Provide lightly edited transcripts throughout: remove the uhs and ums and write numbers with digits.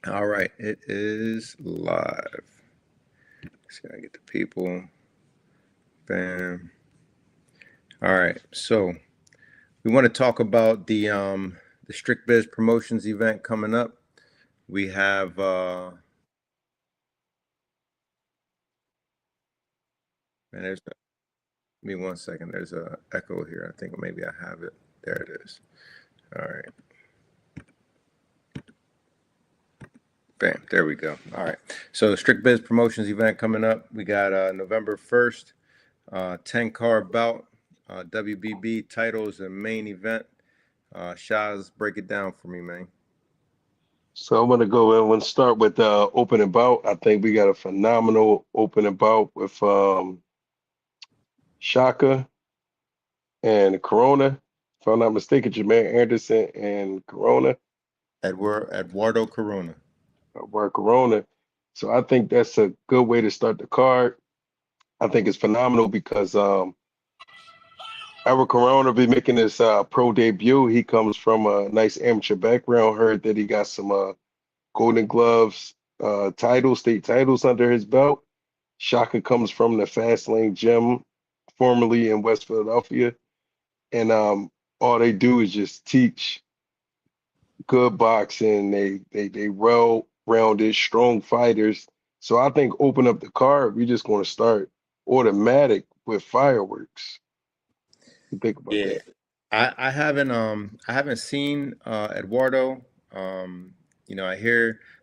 All right, it is live. Just gotta get the people. Bam. All right, so we want to talk about the Strict Biz Promotions event coming up. We have man, there's a, give me 1 second. There's a echo here. I think maybe I have it. There it is. All right. Bam, there we go. All right. So Strict Biz Promotions event coming up. We got November 1st, 10 car bout, WBB titles and main event. Shaz, break it down for me, man. So I'm gonna go in and start with opening bout. I think we got a phenomenal opening bout with Shaka and Corona. If I'm not mistaken, Jameer Anderson and Corona, Eduardo Corona. were Corona. So I think that's a good way to start the card. I think it's phenomenal because Edward Corona be making his pro debut. He comes from a nice amateur background. Heard that he got some Golden Gloves state titles under his belt. Shaka comes from the Fast Lane Gym, formerly in West Philadelphia, and all they do is just teach good boxing. They well-rounded, strong fighters. So I think open up the card. We're just going to start automatic with fireworks. You think about Yeah, that? I haven't seen Eduardo. I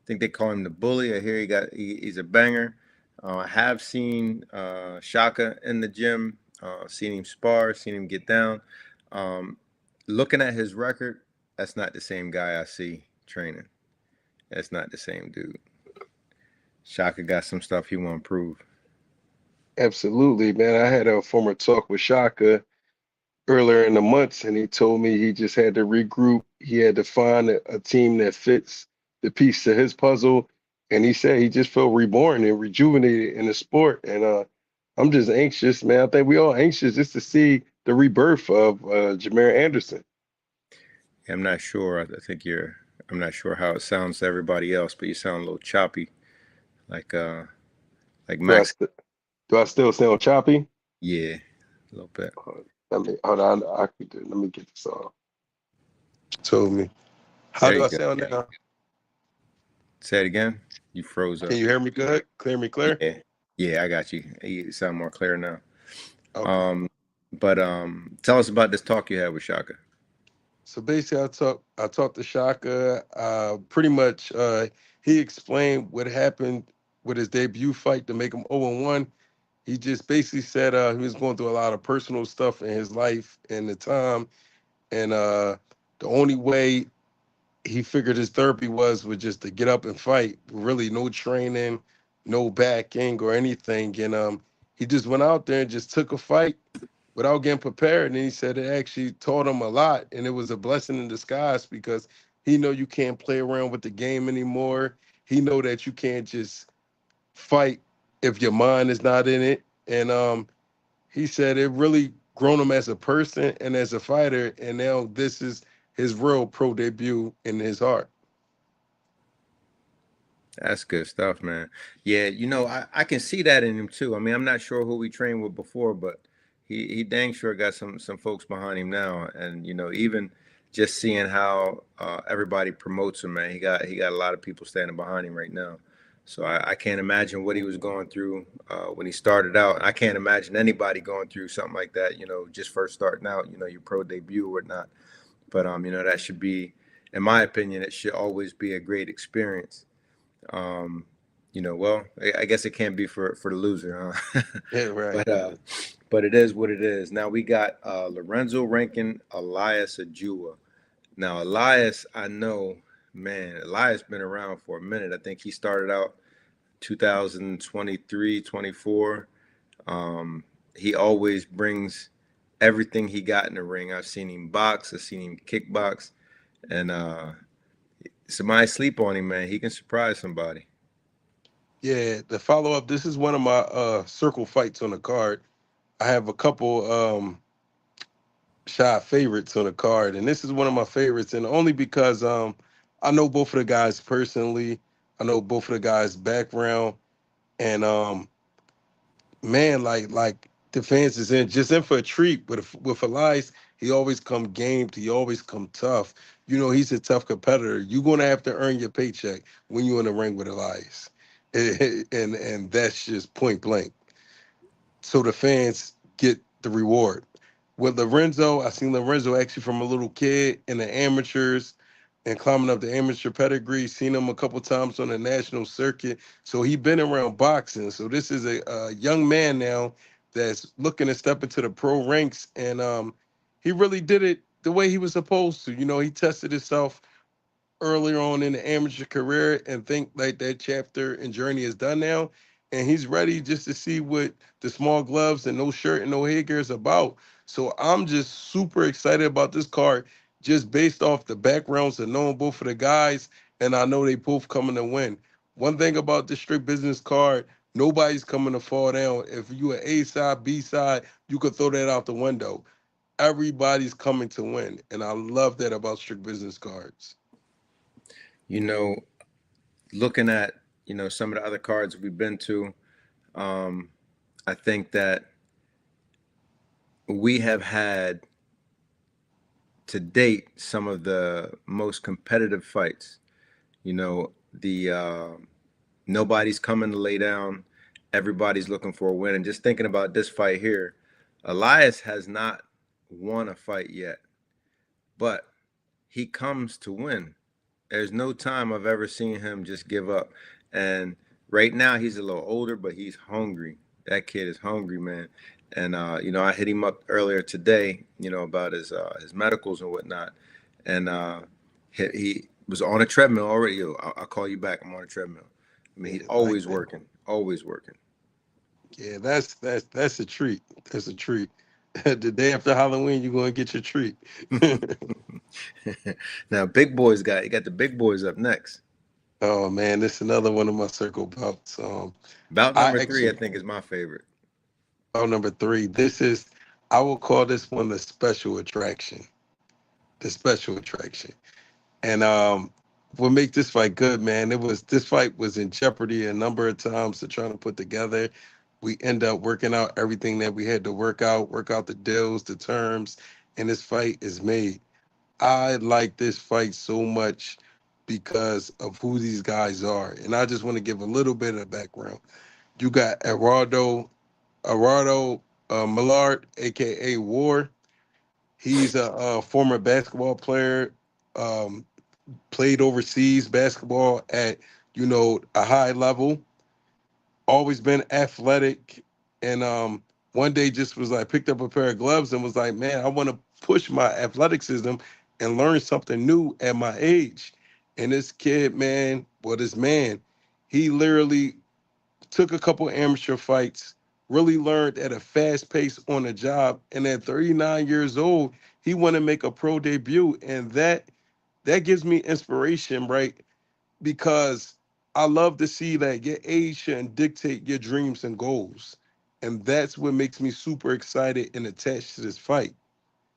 think they call him the bully. I hear he's a banger. I have seen Shaka in the gym, seen him spar, seen him get down. Um, Looking at his record, that's not the same guy I see training. That's not the same dude. Shaka got some stuff he want to prove. Absolutely, man. I had a former talk with Shaka earlier in the months, and he told me he just had to regroup. He had to find a team that fits the piece to his puzzle, and he said he just felt reborn and rejuvenated in the sport. And I'm just anxious, man. I think we all anxious just to see the rebirth of Jameer Anderson. I'm not sure. I think you're. I'm not sure how it sounds to everybody else, but you sound a little choppy, like uh, like Do I Max. st do I still sound choppy? Yeah, a little bit. Let me hold on. I could do. Let me get this off. Told me. How There do you I go. sound now? Say it again. You froze Can up. you hear me good? Clear me clear? Yeah, yeah, I got you. You sound more clear now. Okay. Um, but tell us about this talk you had with Shaka. So basically, I talked to Shaka. Pretty much, he explained what happened with his debut fight to make him 0-1. He just basically said he was going through a lot of personal stuff in his life and the time, and the only way he figured his therapy was just to get up and fight. Really, no training, no backing or anything, and he just went out there and just took a fight without getting prepared. And he said it actually taught him a lot, and it was a blessing in disguise because he know you can't play around with the game anymore. He know that you can't just fight if your mind is not in it. And he said it really grown him as a person and as a fighter. And now this is his real pro debut in his heart. That's good stuff, man. Yeah, I can see that in him too. I mean, I'm not sure who we trained with before, but he dang sure got some folks behind him now. And even just seeing how everybody promotes him, man, he got a lot of people standing behind him right now. So I can't imagine what he was going through when he started out. I can't imagine anybody going through something like that. Just first starting out. Your pro debut or whatnot. But that should be, in my opinion, it should always be a great experience. um, well, I guess it can't be for the loser, huh? Yeah, right. but but it is what it is. Now we got Lorenzo Rankin, Elias Ajua. Now Elias, I know, man, Elias been around for a minute. I think he started out 2023, 24. He always brings everything he got in the ring. I've seen him box, I've seen him kickbox, and somebody sleep on him, man. He can surprise somebody. Yeah, the follow up. This is one of my circle fights on the card. I have a couple shot favorites on the card, and this is one of my favorites, and only because I know both of the guys personally. I know both of the guys' background, and man, like the fans is in just in for a treat. But with Elias, he always come gamed. He always come tough. You know, he's a tough competitor. You're gonna have to earn your paycheck when you're in the ring with Elias, and that's just point blank, so the fans get the reward. With Lorenzo, I seen Lorenzo actually from a little kid in the amateurs and climbing up the amateur pedigree. Seen him a couple times on the national circuit. So he been around boxing. So this is a young man now that's looking to step into the pro ranks, and he really did it the way he was supposed to. You know, he tested himself earlier on in the amateur career and think like that chapter and journey is done now. And he's ready just to see what the small gloves and no shirt and no headgear is about. So I'm just super excited about this card just based off the backgrounds and knowing both of the guys. And I know they both coming to win. One thing about the strict business card, nobody's coming to fall down. If you an A side, B side, you could throw that out the window. Everybody's coming to win. And I love that about strict business cards. You know, looking at, some of the other cards we've been to, um, I think that we have had to date some of the most competitive fights. The nobody's coming to lay down. Everybody's looking for a win. And just thinking about this fight here, Elias has not won a fight yet, but he comes to win. There's no time I've ever seen him just give up. And right now he's a little older, but he's hungry. That kid is hungry, man. And I hit him up earlier today, about his medicals and whatnot. And he was on a treadmill already. Yo, I'll call you back. I'm on a treadmill. I mean, Yeah, he's like always that. working, always working. Yeah, that's a treat. That's a treat. The day after Halloween, you're gonna get your treat. Now, big boys got you got the big boys up next. Oh man, this is another one of my circle bouts. Bout I number three, I actually think, is my favorite. bout number three. This is I will call this one the special attraction. The special attraction. And what make this fight good, man? This fight was in jeopardy a number of times to try to put together. We end up working out everything that we had to work out the deals, the terms, and this fight is made. I like this fight so much because of who these guys are. And I just want to give a little bit of background. You got Eduardo Millard, aka War. He's a former basketball player, um, played overseas basketball at, a high level, always been athletic. And one day just was like, picked up a pair of gloves and was like, man, I want to push my athleticism and learn something new at my age. And this kid, man, well, this man, he literally took a couple amateur fights, really learned at a fast pace on the job. And at 39 years old, he want to make a pro debut. And that gives me inspiration, right? Because I love to see that your age shouldn't dictate your dreams and goals. And that's what makes me super excited and attached to this fight.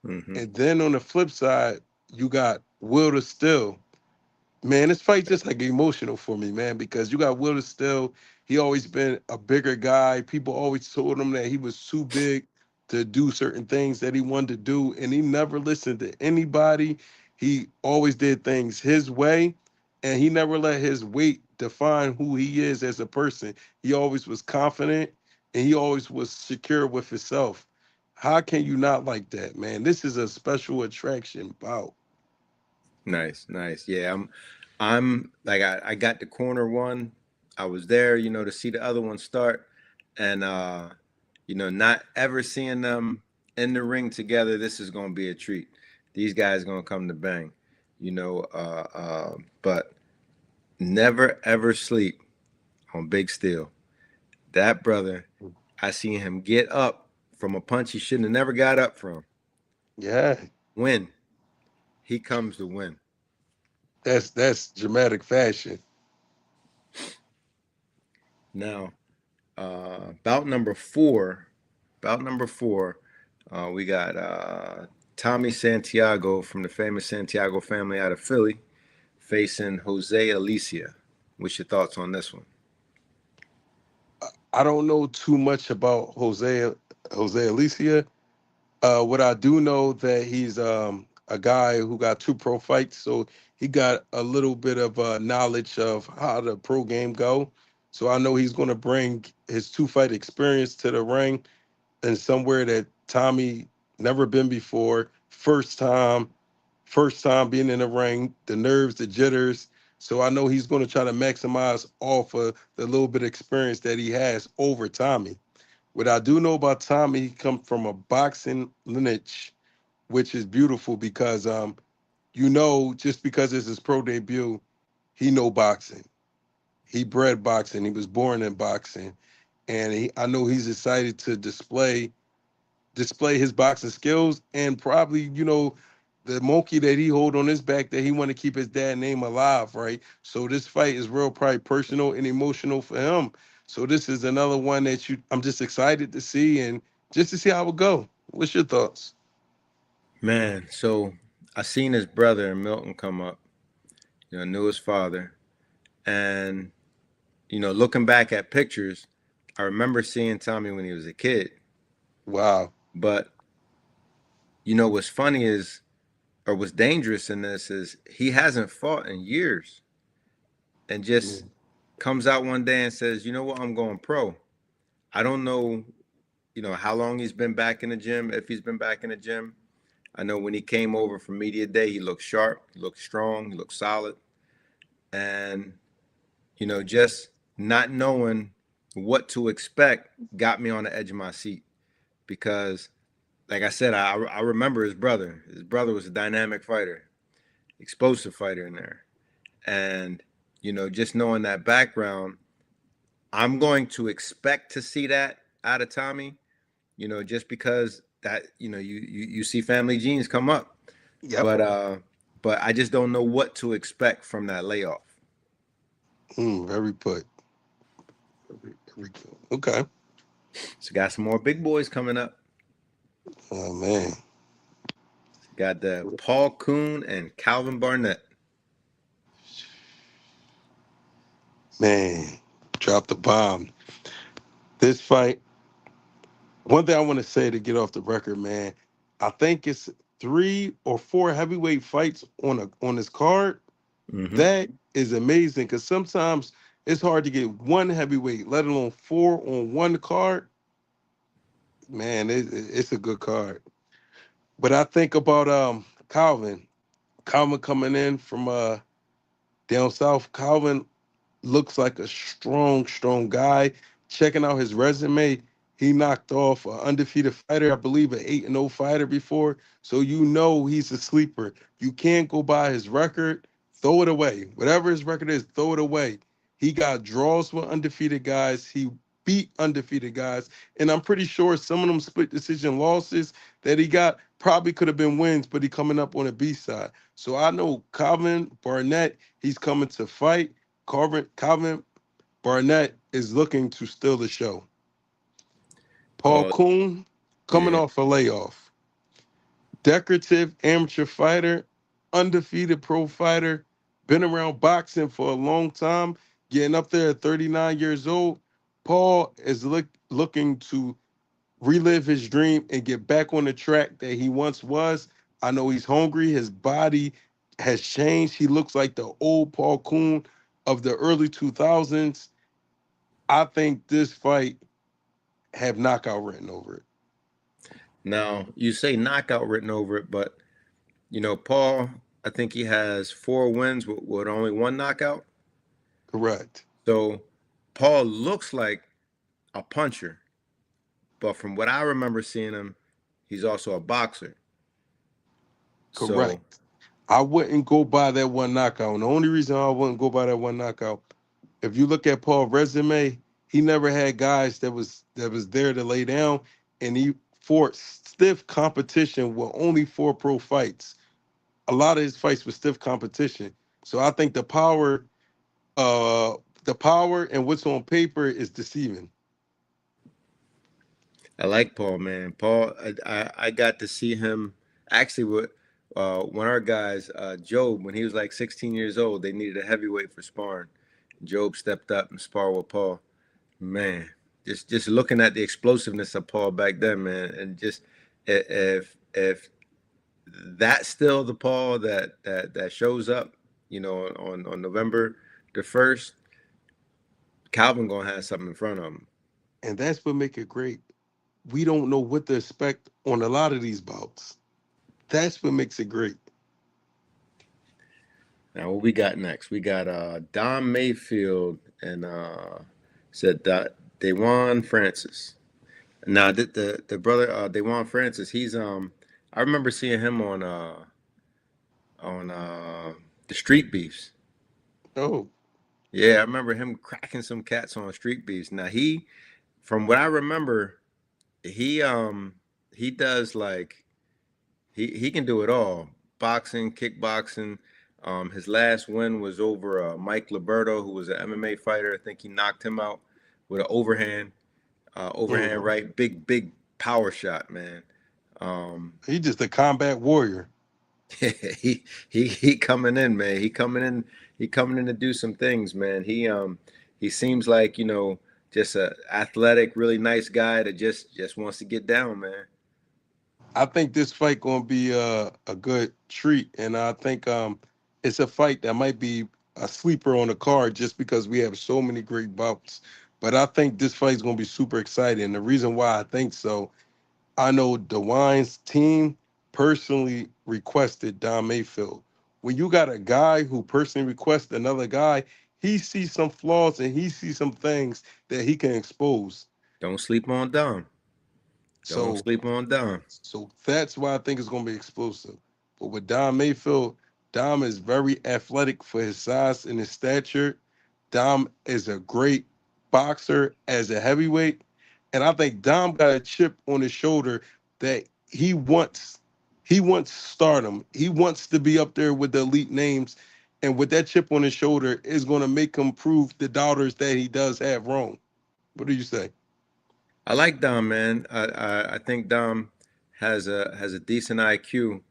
Hmm. And then on the flip side, you got Will to Still. Man, this fight just like emotional for me, man, because you got Will Still. He always been a bigger guy. People always told him that he was too big to do certain things that he wanted to do, and he never listened to anybody. He always did things his way, and he never let his weight define who he is as a person. He always was confident, and he always was secure with himself. How can you not like that, man? This is a special attraction bout. Nice, nice. Yeah, I'm like I got the corner one. I was there, to see the other one start, and not ever seeing them in the ring together. This is gonna be a treat. These guys gonna come to bang, but never ever sleep on Big Steel. That brother, I seen him get up from a punch he shouldn't have never got up from. Yeah, Win. He comes to win. that's dramatic fashion. Now, bout number four, bout number four, we got Tommy Santiago from the famous Santiago family out of Philly facing Jose Alicia. What's your thoughts on this one? I don't know too much about Jose Alicia. What I do know that he's a guy who got two pro fights, so he got a little bit of knowledge of how the pro game go. So I know he's going to bring his two fight experience to the ring and somewhere that Tommy never been before. First time being in the ring, the nerves, the jitters. So I know he's going to try to maximize off of the little bit of experience that he has over Tommy. What I do know about Tommy, he come from a boxing lineage, which is beautiful because just because it's his pro debut, he know boxing. He bred boxing. He was born in boxing, and I know he's excited to display his boxing skills and probably the monkey that he hold on his back that he want to keep his dad name alive, right? So this fight is real probably personal and emotional for him. So this is another one that I'm just excited to see and just to see how it go. What's your thoughts? Man, so I seen his brother in Milton come up. I knew his father, and looking back at pictures, I remember seeing Tommy when he was a kid. Wow. But what's funny is, or what's dangerous in this is, he hasn't fought in years, and just Mm. comes out one day and says, "You know what? I'm going pro." I don't know, how long he's been back in the gym, if he's been back in the gym. I know when he came over for media day, he looked sharp, he looked strong, he looked solid, and just not knowing what to expect got me on the edge of my seat because, like I said, I remember his brother. His brother was a dynamic fighter, explosive fighter in there, and just knowing that background, I'm going to expect to see that out of Tommy. Just because that you see family genes come up, Yep. but I just don't know what to expect from that layoff. Very put. Very good. Okay. So got some more big boys coming up. Oh man. Got the Paul Kuhn and Calvin Barnett. Man. Drop the bomb. This fight, one thing I want to say to get off the record, man, I think it's three or four heavyweight fights on this card. Mm-hmm. That is amazing because sometimes it's hard to get one heavyweight, let alone four on one card. Man, it's a good card. But I think about Calvin. Calvin coming in from down south. Calvin looks like a strong guy. Checking out his resume, he knocked off an undefeated fighter, I believe an 8-0 fighter before. So he's a sleeper. You can't go by his record. Throw it away. Whatever his record is, throw it away. He got draws with undefeated guys. He beat undefeated guys. And I'm pretty sure some of them split decision losses that he got probably could have been wins, but he coming up on the B side. So I know Calvin Barnett, he's coming to fight. Calvin Barnett is looking to steal the show. Paul Oh Kuhn coming yeah. off a layoff. Decorative amateur fighter, undefeated pro fighter, been around boxing for a long time, getting up there at 39 years old. Paul is looking to relive his dream and get back on the track that he once was. I know he's hungry. His body has changed. He looks like the old Paul Kuhn of the early 2000s. I think this fight have knockout written over it. Now you say knockout written over it, but Paul, I think he has 4 wins with only one knockout. Correct. So Paul looks like a puncher, but from what I remember seeing him, he's also a boxer. So Correct. I wouldn't go by that one knockout. And the only reason I wouldn't go by that one knockout, if you look at Paul's resume, he never had guys that was there to lay down, and he fought stiff competition with only 4 pro fights. A lot of his fights were stiff competition. So I think uh, the power and what's on paper is deceiving. I like Paul, man. Paul, I got to see him actually with one of our guys, Job, when he was like 16 years old. They needed a heavyweight for sparring, Job stepped up and sparred with Paul. Man, just looking at the explosiveness of Paul back then, man, and just if that's still the Paul that shows up, on November the 1st, Calvin gonna have something in front of him. And that's what make it great. We don't know what to expect on a lot of these bouts. That's what makes it great. Now, what we got next? We got Don Mayfield and said that Dewan Francis. Now, the brother Dewan Francis, I remember seeing him on the Street Beefs. Oh, Yeah, I remember him cracking some cats on Street Beefs. Now from what I remember, he um he does like he can do it all. Boxing, kickboxing. His last win was over Mike Liberto, who was an MMA fighter. I think he knocked him out with an overhand mm. right, big power shot, man. Um, He just a combat warrior. he coming in, man. He coming in. He coming in to do some things, man. He seems like just a athletic, really nice guy that just wants to get down, man. I think this fight gonna be a good treat, and I think it's a fight that might be a sleeper on the card just because we have so many great bouts. But I think this fight is gonna be super exciting. The reason why I think so, I know DeWine's team personally requested Don Mayfield. When you got a guy who personally requests another guy, he sees some flaws and he sees some things that he can expose. Don't sleep on Dom. Don't So sleep on Dom. So that's why I think it's going to be explosive. But with Dom Mayfield, Dom is very athletic for his size and his stature. Dom is a great boxer as a heavyweight. And I think Dom got a chip on his shoulder that he wants stardom. He wants to be up there with the elite names. And with that chip on his shoulder is going to make him prove the doubters that he does have wrong. What do you say? I like Dom, man. I think Dom has a decent IQ.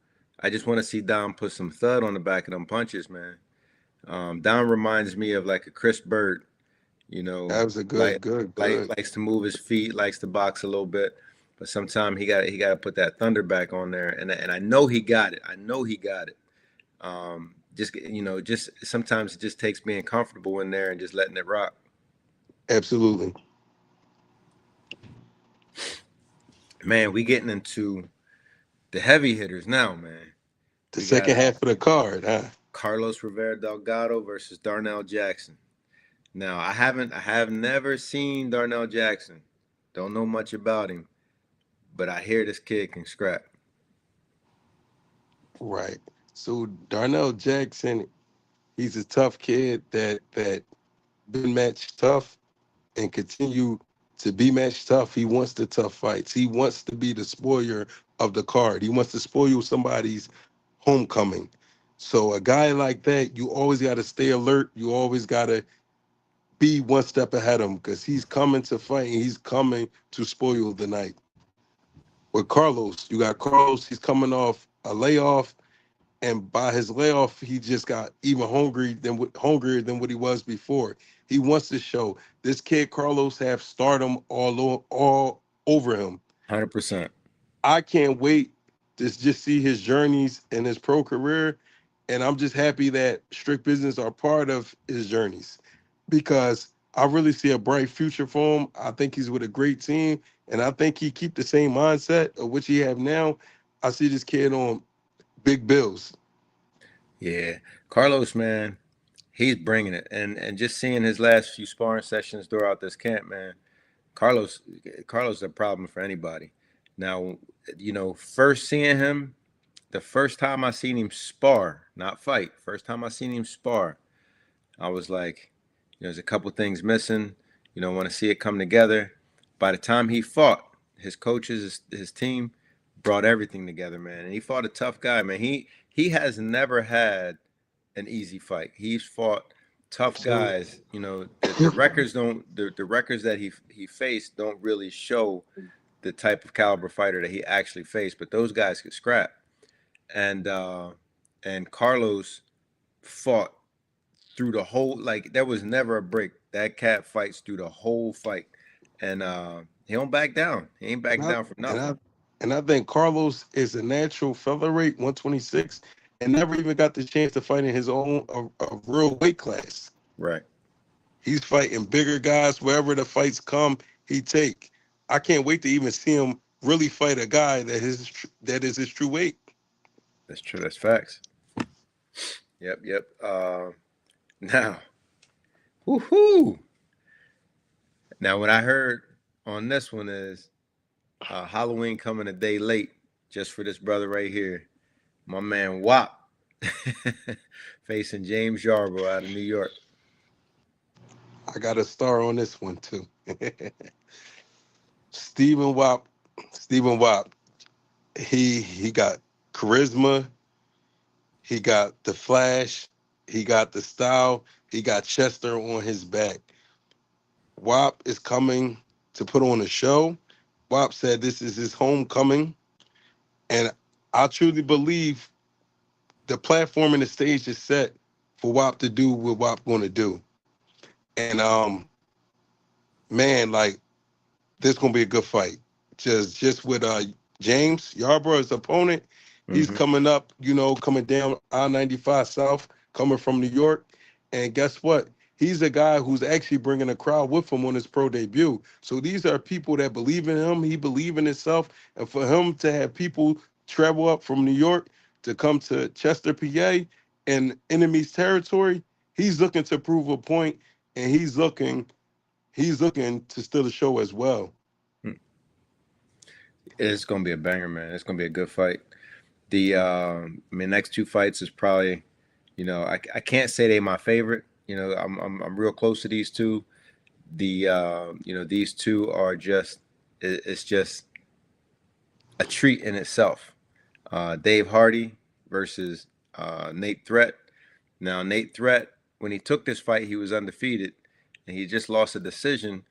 I just want to see Dom put some thud on the back of them punches, man. Dom reminds me of like a Chris Bird, That was a like good. likes to move his feet, likes to box a little bit, but sometimes he got to put that thunder back on there, and I know he got it. I know he got it. Just sometimes it just takes being comfortable in there and just letting it rock. Absolutely. Man, we getting into the heavy hitters now, man. The We got second half of the card, huh? Carlos Rivera Delgado versus Darnell Jackson. Now, I have never seen Darnell Jackson. Don't know much about him, but I hear this kid can scrap. Right. So Darnell Jackson, he's a tough kid that been matched tough and continue to be matched tough. He wants the tough fights. He wants to be the spoiler of the card. He wants to spoil somebody's homecoming. So a guy like that, you always got to stay alert. You always got to be one step ahead of him because he's coming to fight and he's coming to spoil the night. With Carlos, you got Carlos. He's coming off a layoff, and by his layoff, he just got even hungrier than what he was before. He wants to show this kid Carlos have stardom all over him. 100%. I can't wait to just see his journeys in his pro career, and I'm just happy that Strict Business are part of his journeys because I really see a bright future for him. I think he's with a great team, and I think he keep the same mindset of which he have now. I see this kid on big bills. Yeah, Carlos, man, he's bringing it, and just seeing his last few sparring sessions throughout this camp, man. Carlos, Carlos is a problem for anybody. Now, first seeing him, the first time I seen him spar, not fight, first time I seen him spar, I was like, there's a couple things missing. Want to see it come together. By the time he fought, his coaches, his team brought everything together, man. And he fought a tough guy, man. He has never had an easy fight. He's fought tough So guys. The records don't the records that he faced don't really show the type of caliber fighter that he actually faced. But those guys could scrap. And Carlos fought through the whole, like there was never a break. That cat fights through the whole fight, and he don't back down. He ain't And backing I down from and I nothing. and I think Carlos is a natural featherweight, 126, and never even got the chance to fight in his own a real weight class. Right. He's fighting bigger guys wherever the fights come. He take. I can't wait to even see him really fight a guy that is his true weight. That's true. That's facts. Yep. Yep. Now, woohoo! Now, what I heard on this one is Halloween coming a day late, just for this brother right here, my man Wop, facing James Yarborough out of New York. I got a star on this one too. Stephen Wap, Stephen Wap. He got charisma. He got the flash. He got the style. He got Chester on his back. Wap is coming to put on a show. Wap said this is his homecoming, and I truly believe the platform and the stage is set for Wap to do what Wap going to do. And man, like this gonna be a good fight. Just with James Yarborough's opponent, he's Mm-hmm. coming up, coming down I-95 South, coming from New York. And guess what? He's a guy who's actually bringing a crowd with him on his pro debut. So these are people that believe in him. He believe in himself. And for him to have people travel up from New York to come to Chester, PA, in enemy's territory, he's looking to prove a point, and he's looking to steal the show as well. It's gonna be a banger, man. It's gonna be a good fight. The I mean, next two fights is probably, I can't say they my favorite. I'm real close to these two. These two are just it's just a treat in itself. Dave Hardy versus Nate Threat. Now, Nate Threat, when he took this fight, he was undefeated, and he just lost a decision,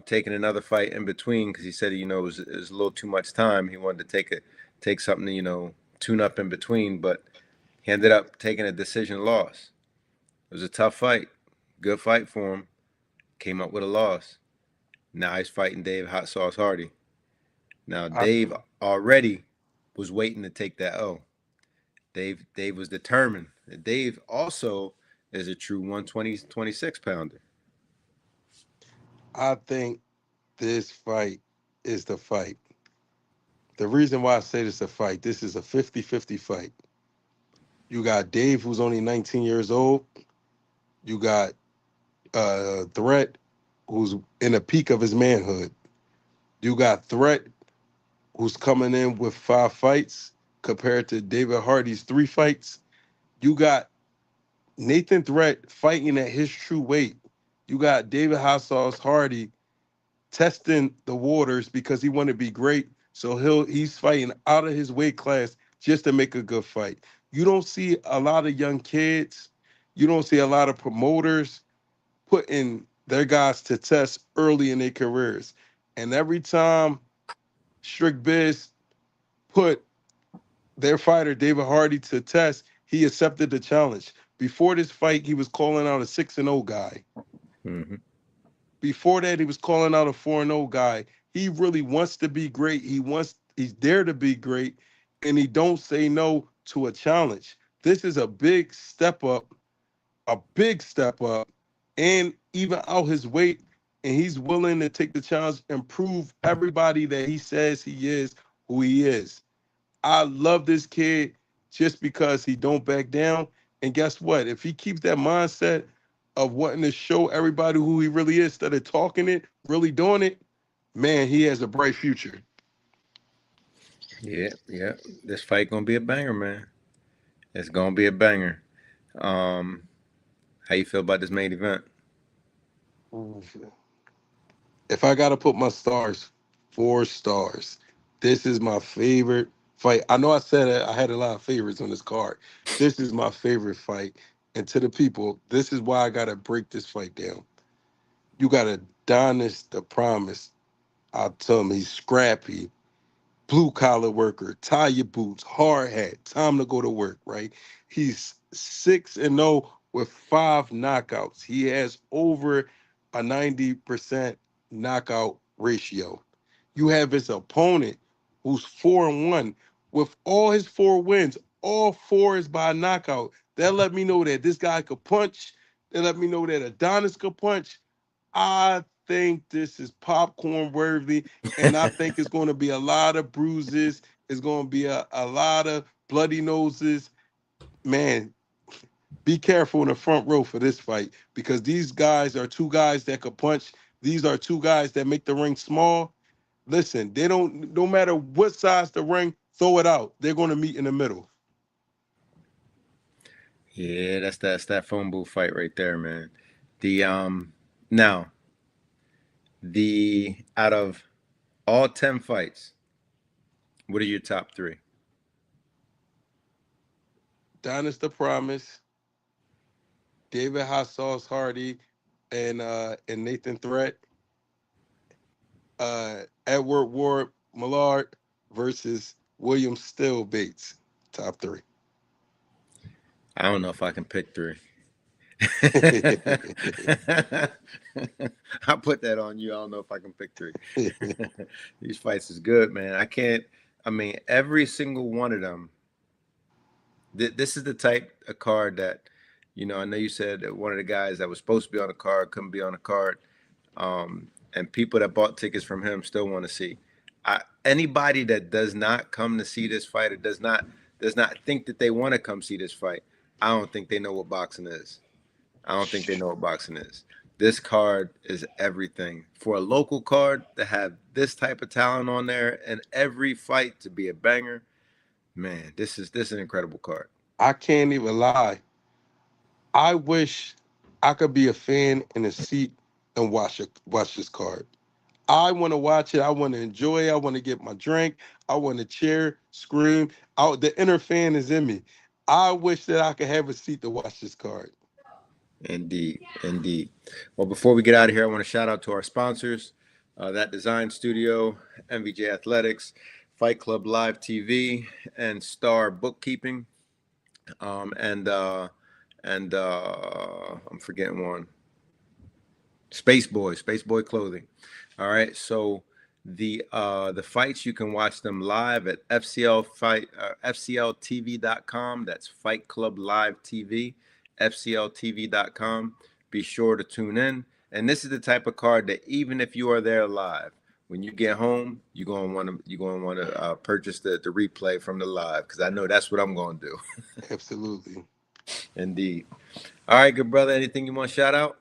taking another fight in between because he said, it was a little too much time. He wanted to take something to, tune up in between, but he ended up taking a decision loss. It was a tough fight, good fight for him. Came up with a loss. Now he's fighting Dave Hot Sauce Hardy. Now I Dave already was waiting to take that O. Dave was determined. Dave also is a true 126 pounder. I think this fight is the fight. The reason why I say this is a fight, this is a 50-50 fight. You got Dave, who's only 19 years old. You got Threat, who's in the peak of his manhood. You got Threat, who's coming in with 5 fights compared to David Hardy's 3 fights. You got Nathan Threat fighting at his true weight. You got David Hot Sauce Hardy testing the waters because he want to be great. So he's fighting out of his weight class just to make a good fight. You don't see a lot of young kids. You don't see a lot of promoters putting their guys to test early in their careers. And every time Strict Biz put their fighter David Hardy to test, he accepted the challenge. Before this fight, he was calling out a 6-0 guy. Mm-hmm. Before that, he was calling out a 4-0 guy. He really wants to be great. He's there to be great, and he don't say no to a challenge. This is a big step up, and even out his weight, and he's willing to take the challenge and prove everybody that he says he is who he is. I love this kid just because he don't back down. And guess what? If he keeps that mindset of wanting to show everybody who he really is instead of talking it, really doing it, man, he has a bright future. Yeah, yeah. This fight gonna be a banger, man. It's gonna be a banger. Um, how you feel about this main event? If I gotta put my stars, 4 stars. This is my favorite fight. I know I said I had a lot of favorites on this card. This is my favorite fight. And to the people, this is why I gotta break this fight down. You got Adonis the Promise. I'll tell him he's scrappy, blue collar worker, tie your boots, hard hat, time to go to work, right? He's 6-0 with 5 knockouts. He has over a 90% knockout ratio. You have his opponent who's 4-1 with all his 4 wins. All four is by knockout. That let me know that this guy could punch. That let me know that Adonis could punch. I think this is popcorn worthy, and I think it's going to be a lot of bruises. It's going to be a lot of bloody noses. Man, be careful in the front row for this fight because these guys are two guys that could punch. These are two guys that make the ring small. Listen, they don't, no matter what size the ring, throw it out. They're going to meet in the middle. Yeah, that's that phone booth fight right there, man. The now the out of all 10 fights, what are your top three? Donis the Promise, David Hot Sauce Hardy, and Nathan Threat, Edward Ward Millard versus William Still Bates. Top three. I don't know if I can pick three. I'll put that on you. I don't know if I can pick three. These fights is good, man. I can't. I mean, every single one of them. This is the type of card that, I know you said that one of the guys that was supposed to be on the card couldn't be on the card, and people that bought tickets from him still want to see. Anybody that does not come to see this fight or does not think that they want to come see this fight, I don't think they know what boxing is. I don't think they know what boxing is. This card is everything. For a local card to have this type of talent on there and every fight to be a banger, man, this is an incredible card. I can't even lie. I wish I could be a fan in a seat and watch this card. I want to watch it. I want to enjoy it. I want to get my drink. I want to cheer, scream. The inner fan is in me. I wish that I could have a seat to watch this card. Indeed, indeed. Well, before we get out of here, I want to shout out to our sponsors, That Design Studio, MVJ Athletics, Fight Club Live TV, and Star Bookkeeping. And I'm forgetting one. Space Boy Clothing. All right, so the fights you can watch them live at FCLTV.com. That's Fight Club Live TV, FCLTV.com. Be sure to tune in. And this is the type of card that even if you are there live, when you get home, you're gonna want to purchase the replay from the live because I know that's what I'm gonna do. Absolutely. Indeed. All right, good brother. Anything you want to shout out?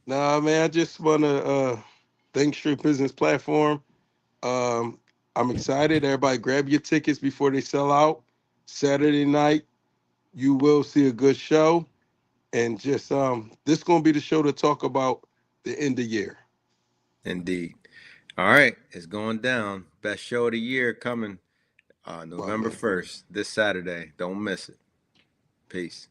Nah, man, I just want to thank Strict Business Platform. Um, I'm excited. Everybody grab your tickets before they sell out. Saturday night, you will see a good show. And just this gonna be the show to talk about the end of year. Indeed. All right, it's going down. Best show of the year coming Wow, November man. 1st, this Saturday. Don't miss it. Peace.